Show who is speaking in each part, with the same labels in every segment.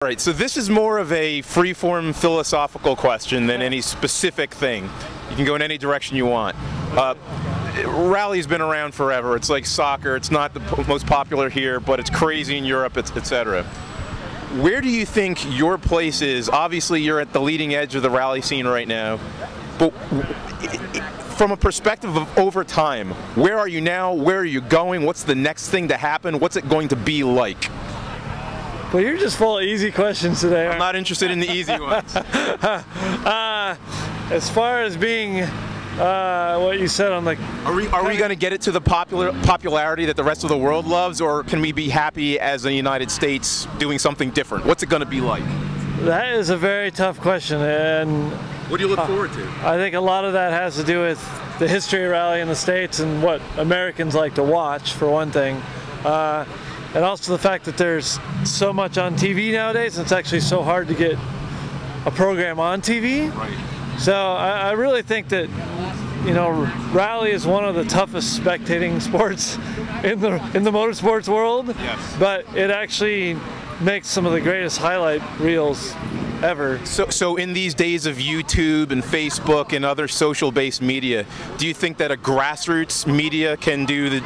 Speaker 1: All right, so this is more of a free-form philosophical question than any specific thing. You can go in any direction you want. Rally's been around forever. It's like soccer. It's not the most popular here, but it's crazy in Europe, etc. Where do you think your place is? Obviously, you're at the leading edge of the rally scene right now, but from a perspective of over time, where are you now? Where are you going? What's the next thing to happen? What's it going to be like?
Speaker 2: Well, you're just full of easy questions today.
Speaker 1: I'm not interested in the easy ones.
Speaker 2: As far as being what you said on the...
Speaker 1: Are we going to get it to the popularity that the rest of the world loves, or can we be happy as the United States doing something different? What's it going to be like?
Speaker 2: That is a very tough question, and
Speaker 1: what do you look forward to?
Speaker 2: I think a lot of that has to do with the history of rally in the States and what Americans like to watch, for one thing. And also the fact that there's so much on TV nowadays, and it's actually so hard to get a program on TV.
Speaker 1: Right.
Speaker 2: So I really think that, you know, rally is one of the toughest spectating sports in the motorsports world.
Speaker 1: Yes.
Speaker 2: But it actually makes some of the greatest highlight reels ever.
Speaker 1: So in these days of YouTube and Facebook and other social-based media, do you think that a grassroots media can do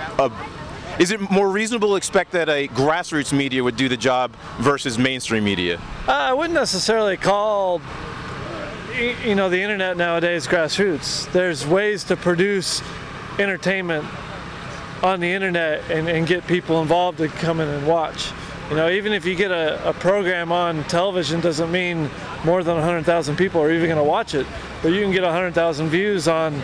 Speaker 1: is it more reasonable to expect that a grassroots media would do the job versus mainstream media?
Speaker 2: I wouldn't necessarily call, you know, the internet nowadays grassroots. There's ways to produce entertainment on the internet and get people involved to come in and watch. You know, even if you get a program on television, doesn't mean more than 100,000 people are even going to watch it. But you can get 100,000 views on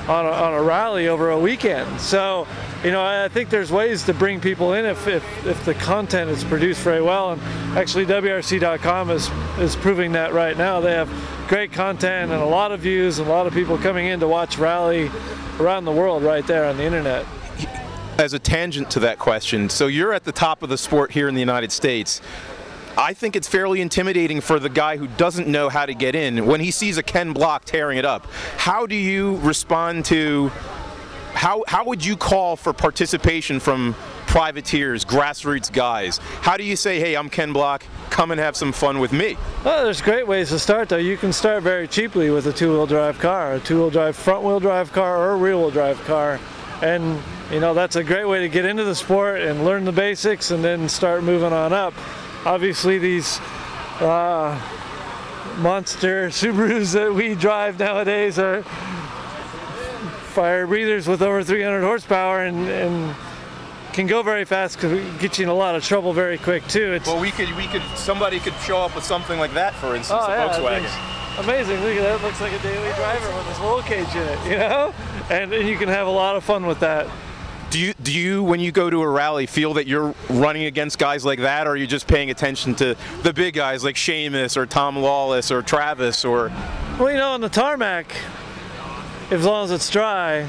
Speaker 2: a rally over a weekend. So, you know, I think there's ways to bring people in if the content is produced very well. And actually WRC.com is proving that right now. They have great content and a lot of views and a lot of people coming in to watch rally around the world right there on the internet.
Speaker 1: As a tangent to that question, so you're at the top of the sport here in the United States. I think it's fairly intimidating for the guy who doesn't know how to get in when he sees a Ken Block tearing it up. How do you respond to, how would you call for participation from privateers, grassroots guys? How do you say, hey, I'm Ken Block, come and have some fun with me?
Speaker 2: Well, there's great ways to start though. You can start very cheaply with a two-wheel drive car, a two-wheel drive, front-wheel drive car, or a rear-wheel drive car. And you know, that's a great way to get into the sport and learn the basics and then start moving on up. Obviously these monster Subarus that we drive nowadays are fire breathers with over 300 horsepower and can go very fast, because we get you in a lot of trouble very quick too.
Speaker 1: Well, somebody could show up with something like that, for instance, a Volkswagen.
Speaker 2: Amazing, look at that, it looks like a daily driver with this roll cage in it, you know? And you can have a lot of fun with that.
Speaker 1: Do you, when you go to a rally, feel that you're running against guys like that, or are you just paying attention to the big guys like Seamus or Tom Lawless or Travis? Or
Speaker 2: well, you know, on the tarmac, as long as it's dry,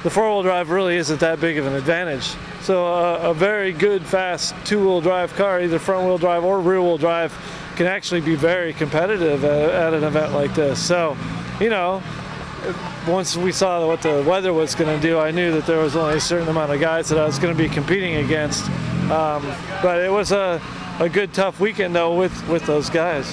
Speaker 2: the four-wheel drive really isn't that big of an advantage. So a very good, fast two-wheel drive car, either front-wheel drive or rear-wheel drive, can actually be very competitive at an event like this. So, you know, once we saw what the weather was going to do, I knew that there was only a certain amount of guys that I was going to be competing against. But it was a good, tough weekend, though, with those guys.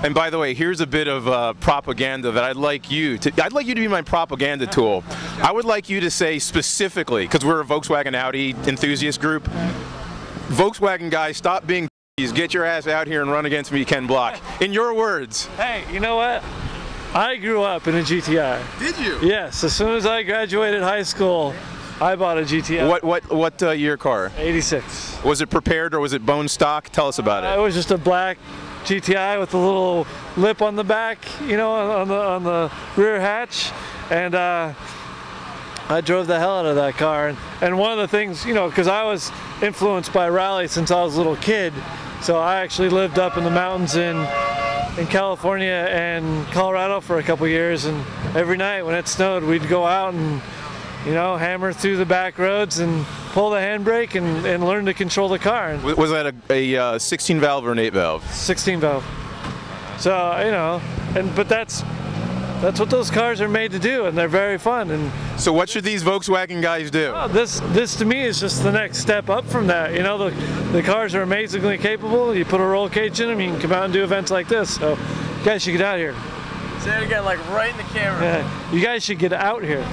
Speaker 1: And by the way, here's a bit of propaganda that I'd like you to be my propaganda tool. I would like you to say specifically, because we're a Volkswagen Audi enthusiast group, Volkswagen guys, stop being get your ass out here and run against me, Ken Block. In your words.
Speaker 2: Hey, you know what? I grew up in a GTI.
Speaker 1: Did you?
Speaker 2: Yes, as soon as I graduated high school, I bought a GTI.
Speaker 1: What year car?
Speaker 2: 86.
Speaker 1: Was it prepared or was it bone stock? Tell us about it.
Speaker 2: It was just a black GTI with a little lip on the back, you know, on the rear hatch, and I drove the hell out of that car. And one of the things, you know, because I was influenced by rally since I was a little kid, so I actually lived up in the mountains in California and Colorado for a couple years, and every night when it snowed, we'd go out and, you know, hammer through the back roads and pull the handbrake and learn to control the car.
Speaker 1: Was that a 16 valve or an 8 valve?
Speaker 2: 16 valve. So, you know, but that's That's what those cars are made to do, and they're very fun. And
Speaker 1: So what should these Volkswagen guys do?
Speaker 2: this to me is just the next step up from that. You know, the cars are amazingly capable. You put a roll cage in them, you can come out and do events like this. So you guys should get out here.
Speaker 3: Say it again, like right in the camera.
Speaker 2: Yeah, you guys should get out here.